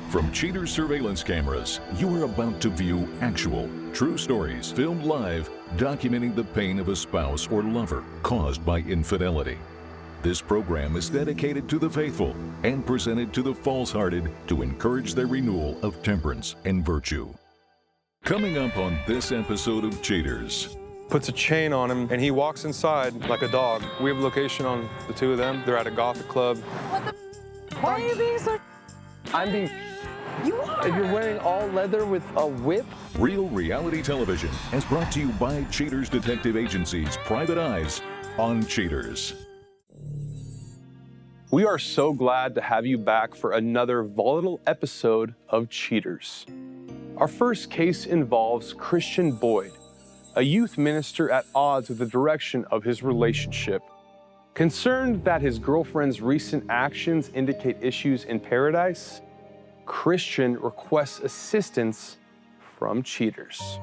From Cheaters surveillance cameras, you are about to view actual, true stories filmed live, documenting the pain of a spouse or lover caused by infidelity. This program is dedicated to the faithful and presented to the false-hearted to encourage their renewal of temperance and virtue. Coming up on this episode of Cheaters. Puts a chain on him, and he walks inside like a dog. We have a location on the two of them. They're at a Gothic club. What the? Why are you being so? I'm being. You are. If you're wearing all leather with a whip. Real reality television is brought to you by Cheaters Detective Agency's Private Eyes on Cheaters. We are so glad to have you back for another volatile episode of Cheaters. Our first case involves Christian Boyd, a youth minister at odds with the direction of his relationship. Concerned that his girlfriend's recent actions indicate issues in paradise, Christian requests assistance from Cheaters.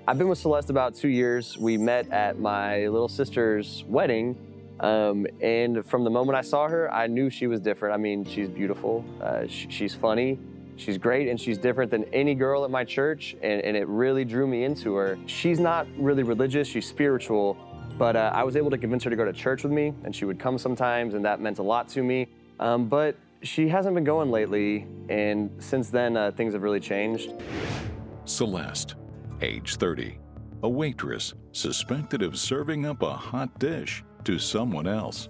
I've been with Celeste about 2 years. We met at my little sister's wedding. And from the moment I saw her, I knew she was different. I mean, she's beautiful, she's funny, she's great, and she's different than any girl at my church, and it really drew me into her. She's not really religious, she's spiritual, but I was able to convince her to go to church with me, and she would come sometimes, and that meant a lot to me. But she hasn't been going lately, and since then, things have really changed. Celeste, age 30, a waitress suspected of serving up a hot dish to someone else.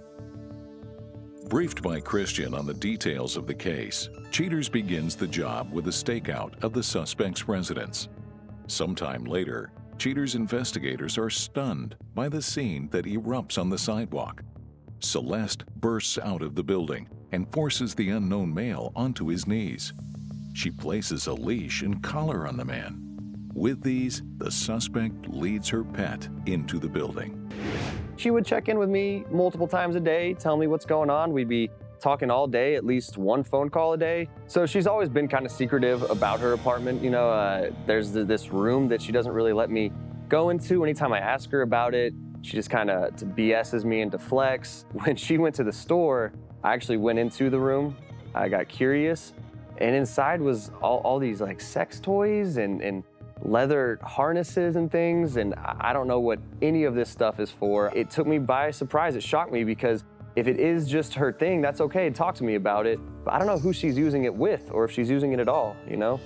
Briefed by Christian on the details of the case, Cheaters begins the job with a stakeout of the suspect's residence. Sometime later, Cheaters investigators are stunned by the scene that erupts on the sidewalk. Celeste bursts out of the building and forces the unknown male onto his knees. She places a leash and collar on the man. With these, the suspect leads her pet into the building. She would check in with me multiple times a day, tell me what's going on. We'd be talking all day, at least one phone call a day. So she's always been kind of secretive about her apartment. You know, there's this room that she doesn't really let me go into. Anytime I ask her about it, she just kind of BS's me and deflects. When she went to the store, I actually went into the room. I got curious, and inside was all these like sex toys and leather harnesses and things, and I don't know what any of this stuff is for. It took me by surprise. It shocked me because if it is just her thing, that's okay, talk to me about it. But I don't know who she's using it with or if she's using it at all, you know?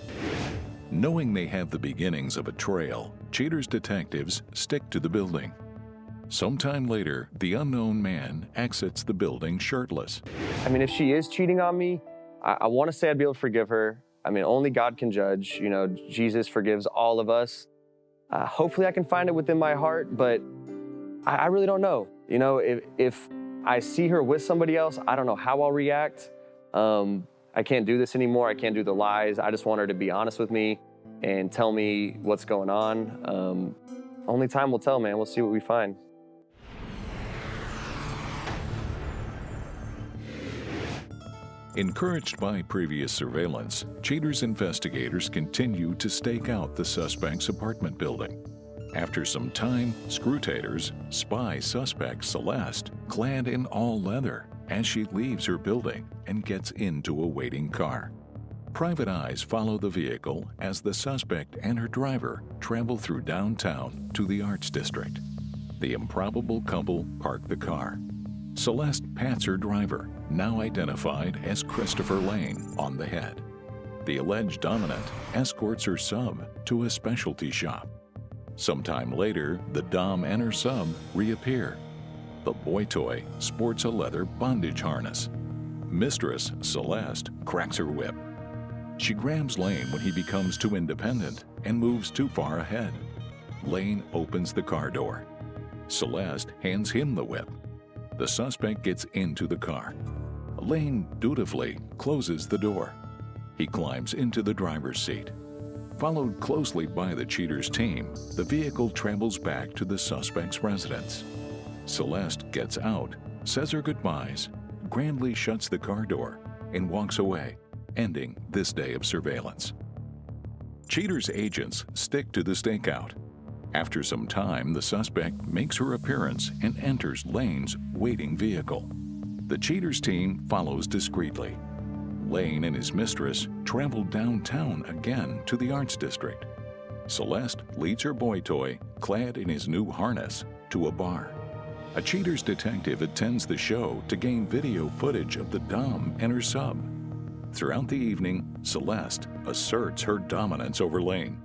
Knowing they have the beginnings of a trail, Cheaters detectives stick to the building. Sometime later, the unknown man exits the building shirtless. I mean, if she is cheating on me, I want to say I'd be able to forgive her. I mean, only God can judge. You know, Jesus forgives all of us. Hopefully I can find it within my heart, but I really don't know. You know, if I see her with somebody else, I don't know how I'll react. I can't do this anymore. I can't do the lies. I just want her to be honest with me and tell me what's going on. Only time will tell, man. We'll see what we find. Encouraged by previous surveillance, Cheaters investigators continue to stake out the suspect's apartment building. After some time, scrutators spy suspect Celeste, clad in all leather, as she leaves her building and gets into a waiting car. Private eyes follow the vehicle as the suspect and her driver travel through downtown to the Arts District. The improbable couple park the car. Celeste pats her driver, now identified as Christopher Lane, on the head. The alleged dominant escorts her sub to a specialty shop. Sometime later, the dom and her sub reappear. The boy toy sports a leather bondage harness. Mistress Celeste cracks her whip. She grabs Lane when he becomes too independent and moves too far ahead. Lane opens the car door. Celeste hands him the whip. The suspect gets into the car. Lane dutifully closes the door. He climbs into the driver's seat. Followed closely by the Cheaters team, the vehicle travels back to the suspect's residence. Celeste gets out, says her goodbyes, grandly shuts the car door, and walks away, ending this day of surveillance. Cheaters agents stick to the stakeout. After some time, the suspect makes her appearance and enters Lane's waiting vehicle. The cheaters team follows discreetly. Lane and his mistress travel downtown again to the arts district. Celeste leads her boy toy, clad in his new harness, to a bar. A cheaters detective attends the show to gain video footage of the dom and her sub. Throughout the evening, Celeste asserts her dominance over Lane.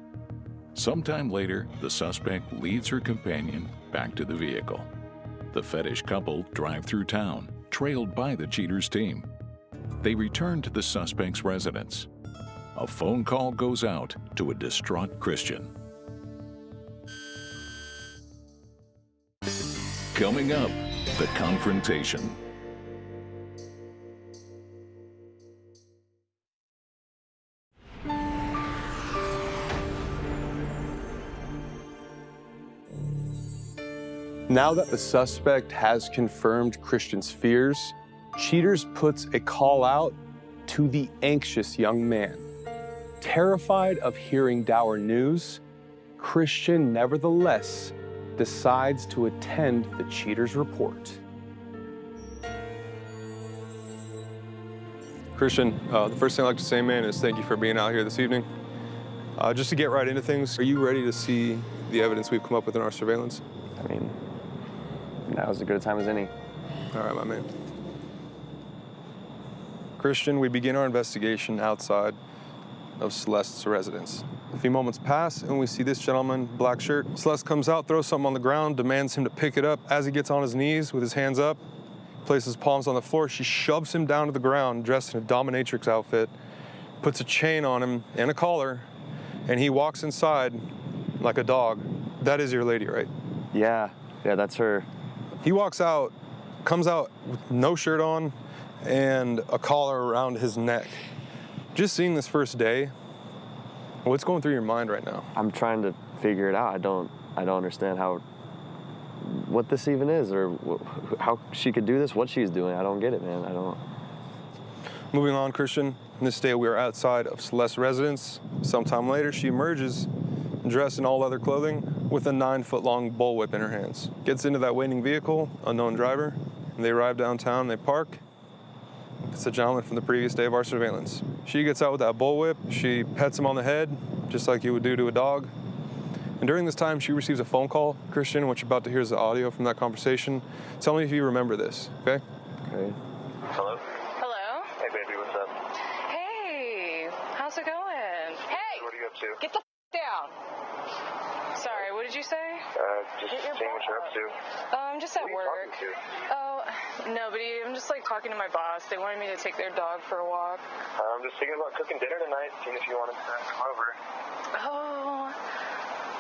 Sometime later, the suspect leads her companion back to the vehicle. The fetish couple drive through town, trailed by the cheaters team. They return to the suspect's residence. A phone call goes out to a distraught Christian. Coming up, the confrontation. Now that the suspect has confirmed Christian's fears, Cheaters puts a call out to the anxious young man. Terrified of hearing dour news, Christian nevertheless decides to attend the Cheaters report. Christian, the first thing I'd like to say, man, is thank you for being out here this evening. Just to get right into things, are you ready to see the evidence we've come up with in our surveillance? I mean, now's as good a time as any. All right, my man. Christian, we begin our investigation outside of Celeste's residence. A few moments pass, and we see this gentleman, black shirt. Celeste comes out, throws something on the ground, demands him to pick it up. As he gets on his knees with his hands up, places palms on the floor, she shoves him down to the ground, dressed in a dominatrix outfit, puts a chain on him and a collar, and he walks inside like a dog. That is your lady, right? Yeah, that's her. He walks out, comes out with no shirt on and a collar around his neck. Just seeing this first day, what's going through your mind right now? I'm trying to figure it out. I don't understand what this even is, or how she could do this, what she's doing. I don't get it, man. I don't. Moving on, Christian. In this day, we are outside of Celeste's residence. Sometime later, she emerges, dressed in all leather clothing, with a 9-foot-long bullwhip in her hands. Gets into that waiting vehicle, unknown driver, and they arrive downtown, they park. It's a gentleman from the previous day of our surveillance. She gets out with that bullwhip, she pets him on the head, just like you would do to a dog. And during this time, she receives a phone call. Christian, what you're about to hear is the audio from that conversation. Tell me if you remember this, okay? Okay. Hello? Hello? Hey, baby, what's up? Hey, how's it going? Hey, What are you up to? get the down. Sorry, what did you say? Just Get your seeing what you're up to. I'm just at Who are you work. talking to? Oh, nobody. I'm just like talking to my boss. They wanted me to take their dog for a walk. I'm just thinking about cooking dinner tonight, seeing if you want to come over. Oh,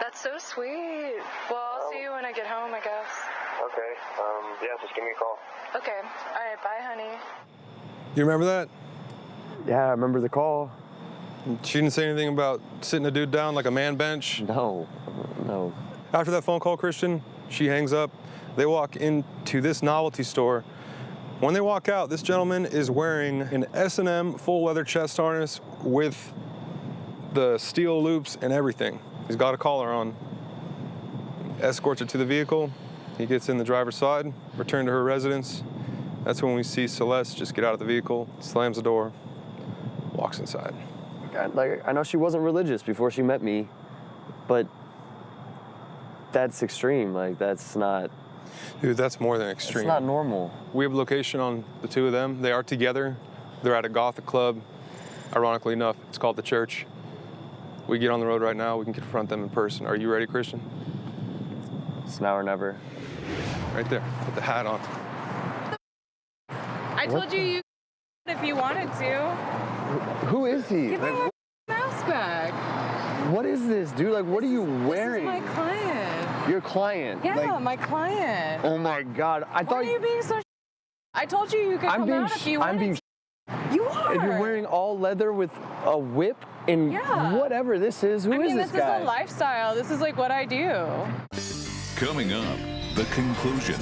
that's so sweet. Well, I'll see you when I get home, I guess. Okay, yeah, just give me a call. Okay. All right, bye, honey. You remember that? Yeah, I remember the call. She didn't say anything about sitting a dude down like a man bench. No. After that phone call, Christian, she hangs up. They walk into this novelty store. When they walk out, this gentleman is wearing an S&M full leather chest harness with the steel loops and everything. He's got a collar on. Escorts her to the vehicle. He gets in the driver's side, return to her residence. That's when we see Celeste just get out of the vehicle, slams the door, walks inside. I know she wasn't religious before she met me, but that's extreme. Like, that's not. Dude, that's more than extreme. It's not normal. We have a location on the two of them. They are together. They're at a Gothic club. Ironically enough, it's called The Church. We get on the road right now. We can confront them in person. Are you ready, Christian? It's now or never. Right there. Put the hat on. I told you if you wanted to. Who is he? Give him my mouse back. What is this, dude? Like, what are you wearing? This is my client. Your client? Yeah, Like, my client. oh my God! I Why thought are you being so? I told you you could come out if you wanted. I'm being. You are. And you're wearing all leather with a whip and whatever this is. Who is this guy? This is a lifestyle. This is like what I do. Coming up, the conclusion.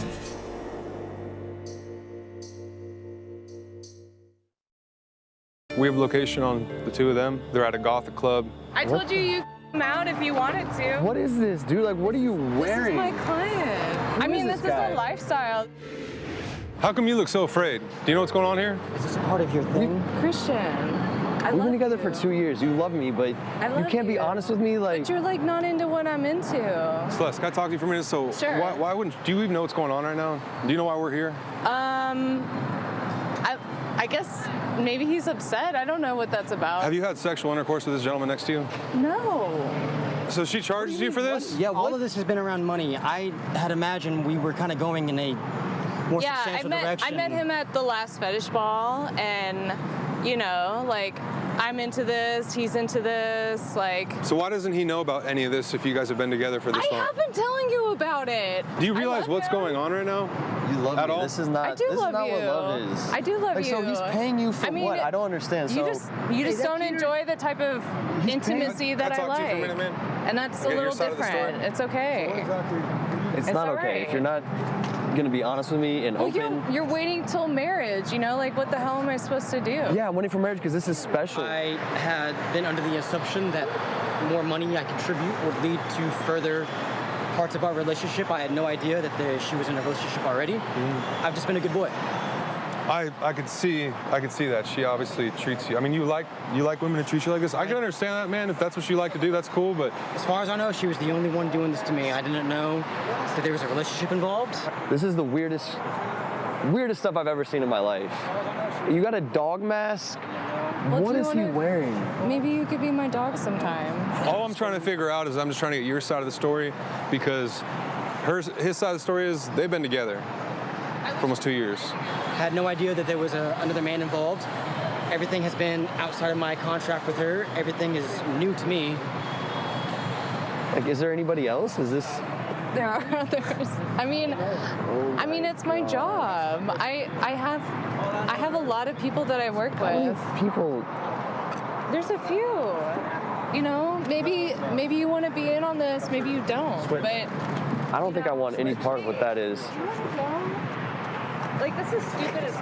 We have a location on the two of them. They're at a Gothic club. I told you you could come out if you wanted to. What is this, dude? Like, what are you wearing? This is my client. Who is this guy? is a lifestyle. How come you look so afraid? Do you know what's going on here? Is this a part of your thing? Christian, We've been together for 2 years. You love me, but you can't be honest with me. Like, but you're like not into what I'm into. Celeste, can I talk to you for a minute? So Sure. why wouldn't, do you even know what's going on right now? Do you know why we're here? I guess maybe he's upset. I don't know what that's about. Have you had sexual intercourse with this gentleman next to you? No. So she charges you for this? Yeah, all of this has been around money. I had imagined we were kind of going in a more substantial direction. I met him at the last fetish ball, and you know, like, I'm into this, he's into this, like. So why doesn't he know about any of this if you guys have been together for this long? I have been telling you about it. Do you realize what's going on right now? you love At me. all? This is not. I do this love is not you. what love is. I do love like, you. So he's paying you for I mean, what? I don't understand. You So just don't enjoy the type of intimacy that I talk to you for a like, minute, man? and that's a Get your little side of the story. different. It's okay. it's it's not all okay right. if you're not gonna be honest with me and Well, open. you're waiting till marriage, you know? Like, what the hell am I supposed to do? Yeah, I'm waiting for marriage because this is special. I had been under the assumption that more money I contribute would lead to further parts of our relationship. I had no idea that she was in a relationship already. I've just been a good boy. I could see that. She obviously treats you. I mean, you like women to treat you like this. I can understand that, man. If that's what you like to do, that's cool, but As far as I know, she was the only one doing this to me. I didn't know that there was a relationship involved. This is the weirdest stuff I've ever seen in my life. You got a dog mask? Well, What do you is he wanna- wearing? Maybe you could be my dog sometime. all I'm trying to figure out is I'm just trying to get your side of the story because his side of the story is they've been together for almost 2 years. Had no idea that there was another man involved. Everything has been outside of my contract with her. Everything is new to me. Like, is there anybody else? Is this? There are others. I mean, it's my job. I have a lot of people that I work How many with. people? There's a few. You know, maybe you want to be in on this, maybe you don't. But I don't think I want any part of what that is. like, this is stupid as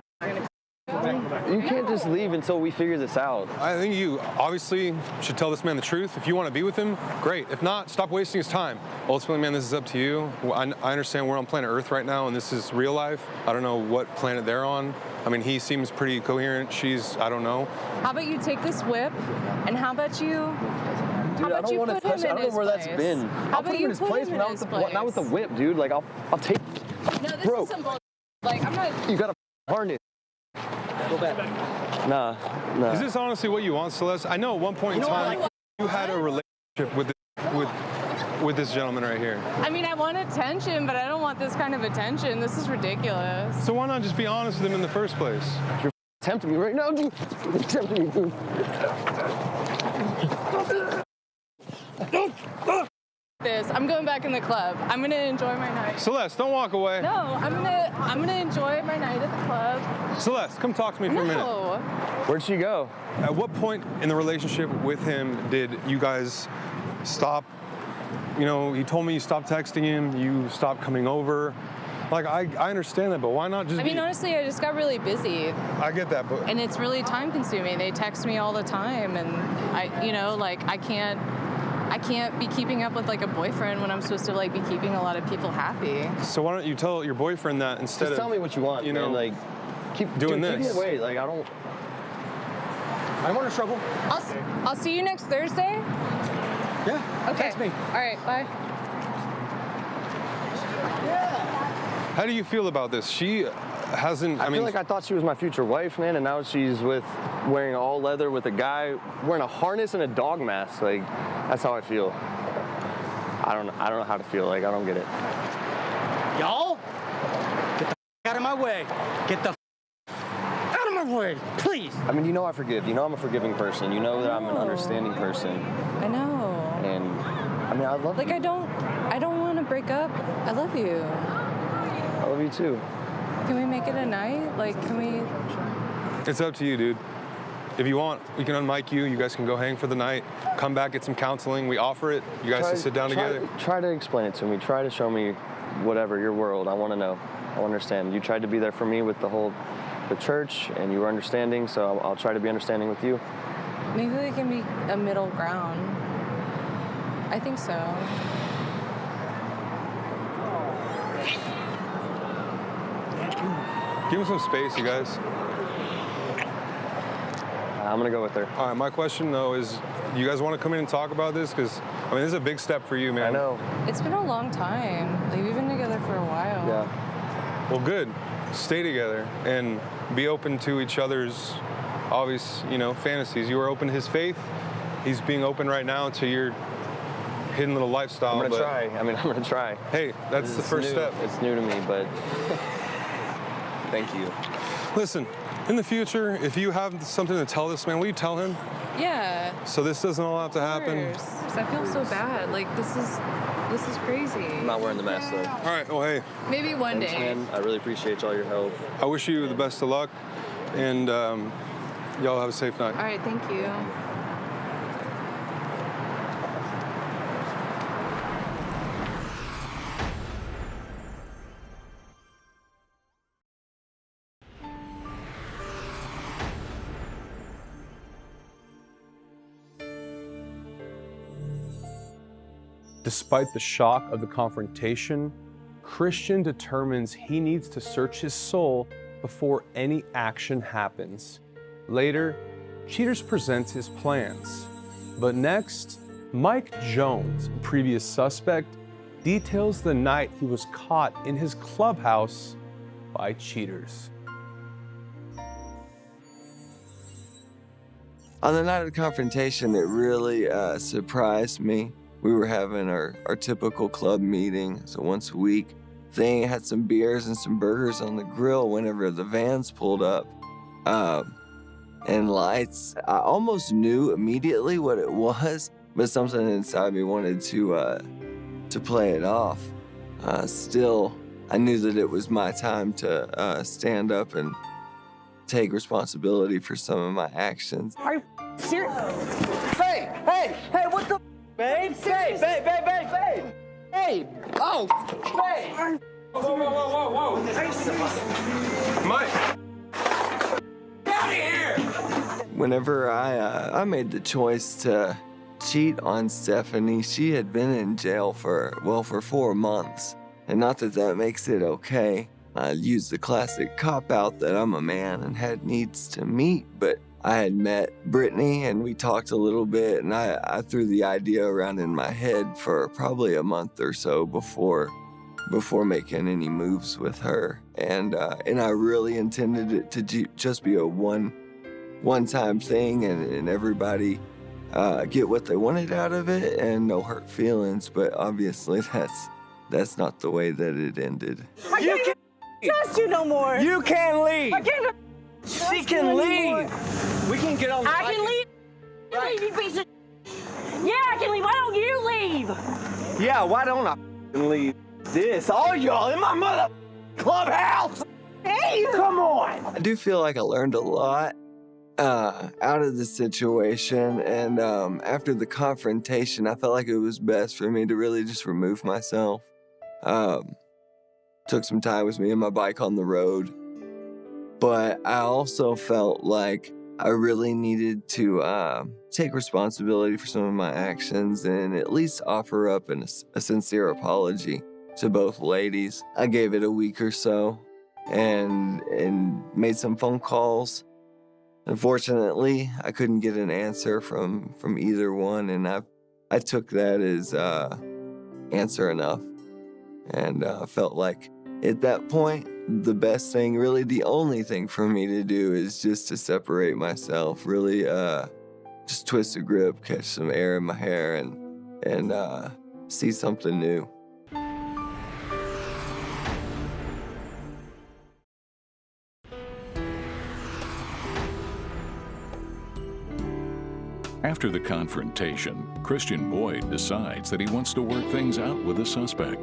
You can't just leave until we figure this out. I think you obviously should tell this man the truth. If you want to be with him, great. If not, stop wasting his time. Ultimately, man, this is up to you. I understand we're on planet Earth right now, and this is real life. I don't know what planet they're on. I mean, he seems pretty coherent. I don't know. How about you take this whip, and how about you? Dude, I don't want to touch. I don't know where that's been. I'll put him in his place, but not with the whip, dude. Like, I'll take. No, this Bro. is some bullshit. Like, I'm not. You got a harness. Go back. Nah. Is this honestly what you want, Celeste? I know at one point in time you had a relationship with this gentleman right here. I mean, I want attention, but I don't want this kind of attention. This is ridiculous. So why not just be honest with him in the first place? You're tempting me right now, dude. You're tempting me, dude. This. I'm going back in the club. I'm gonna enjoy my night. Celeste, don't walk away. No, I'm gonna enjoy my night at the club. Celeste, come talk to me for a minute. No. Where'd she go? At what point in the relationship with him did you guys stop? You know, he told me you stopped texting him, you stopped coming over. Like, I understand that, but why not just I mean, honestly, I just got really busy, I get that, but and it's really time consuming. They text me all the time, and I can't be keeping up with like a boyfriend when I'm supposed to like be keeping a lot of people happy. so why don't you tell your boyfriend that instead Just of tell me what you want, you know, man. Like, keep doing Keep me this. away. Like, I don't. I don't want to trouble. I'll see you next Thursday. Yeah. Okay. Text me. All right. Bye. How do you feel about this? She hasn't. I feel like I thought she was my future wife, man, and now she's wearing all leather with a guy wearing a harness and a dog mask. Like, that's how I feel. I don't know how to feel. Like, I don't get it. Y'all, get the out of my way. Get the out of my way, please. I mean, you know I forgive. You know I'm a forgiving person. You know that I'm an understanding person. I know. And I mean, I love Like, you. I don't want to break up. I love you. I love you too. Can we make it a night? Like, can we? it's up to you, dude. If you want, we can unmic you. You guys can go hang for the night. Come back, get some counseling. We offer it. You guys can sit down together. Try to explain it to me. Try to show me whatever, your world. I want to know. I want to understand. You tried to be there for me with the church, and you were understanding, so I'll try to be understanding with you. Maybe we can be a middle ground. I think so. Give him some space, you guys. I'm gonna go with her. All right, my question though is, you guys want to come in and talk about this? Because, I mean, this is a big step for you, man. I know. It's been a long time. Like, we've been together for a while. Yeah. Well, good. Stay together and be open to each other's obvious, fantasies. You are open to his faith. He's being open right now to your hidden little lifestyle. I'm gonna try. I'm gonna try. Hey, that's the first step. It's new to me, but thank you. Listen, in the future, if you have something to tell this man, will you tell him? Yeah. So this doesn't all have to happen. Of course. I feel so bad. Like, this is crazy. I'm not wearing the mask though. All right, well, hey. Maybe one Thanks, day. man. I really appreciate all your help. I wish you the best of luck, and y'all have a safe night. All right, thank you. Despite the shock of the confrontation, Christian determines he needs to search his soul before any action happens. Later, Cheaters presents his plans. But next, Mike Jones, a previous suspect, details the night he was caught in his clubhouse by Cheaters. On the night of the confrontation, it really surprised me. We were having our typical club meeting, so once a week thing. Had some beers and some burgers on the grill whenever the vans pulled up. And lights, I almost knew immediately what it was, but something inside me wanted to play it off. Still, I knew that it was my time to stand up and take responsibility for some of my actions. Are you serious? Hey, what the? Babe, babe. Oh, babe. Whoa. Mike! Get out of here! Whenever I made the choice to cheat on Stephanie, she had been in jail for 4 months. And not that that makes it okay. I used the classic cop-out that I'm a man and had needs to meet, but I had met Brittany and we talked a little bit, and I threw the idea around in my head for probably a month or so before making any moves with her. And I really intended it to just be a one-time thing and everybody get what they wanted out of it and no hurt feelings, but obviously that's not the way that it ended. You can't trust you no more. You can leave. I can't. She can leave. We can get on. I can leave. Right. Leave, you piece of. Yeah, I can leave. Why don't you leave? Yeah, why don't I leave this? All y'all in my mother clubhouse. Hey, come on. I do feel like I learned a lot out of the situation, and after the confrontation, I felt like it was best for me to really just remove myself. Took some time with me and my bike on the road, but I also felt like I really needed to take responsibility for some of my actions and at least offer up a sincere apology to both ladies. I gave it a week or so and made some phone calls. Unfortunately, I couldn't get an answer from either one, and I took that as answer enough, and felt like at that point, the best thing, really the only thing for me to do is just to separate myself, really just twist a grip, catch some air in my hair, and see something new. After the confrontation, Christian Boyd decides that he wants to work things out with the suspect.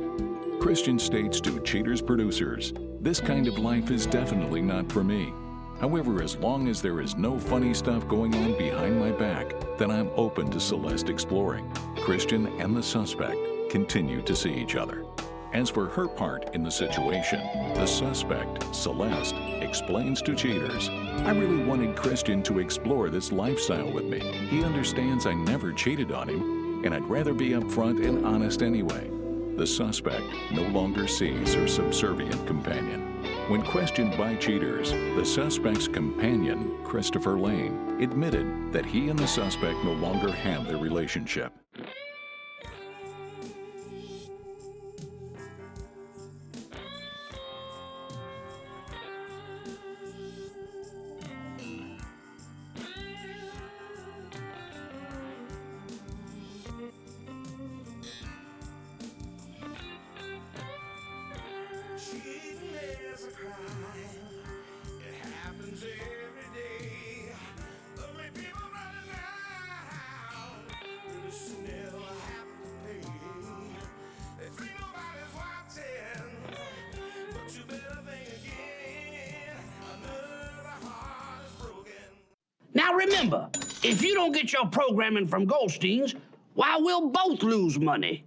Christian states to Cheaters producers, "This kind of life is definitely not for me. However, as long as there is no funny stuff going on behind my back, then I'm open to Celeste exploring." Christian and the suspect continue to see each other. As for her part in the situation, the suspect, Celeste, explains to Cheaters, "I really wanted Christian to explore this lifestyle with me. He understands I never cheated on him, and I'd rather be upfront and honest anyway. the suspect no longer sees her subservient companion. When questioned by cheaters, the suspect's companion, Christopher Lane, admitted that he and the suspect no longer have their relationship. Now remember, if you don't get your programming from Goldstein's, why, we'll both lose money.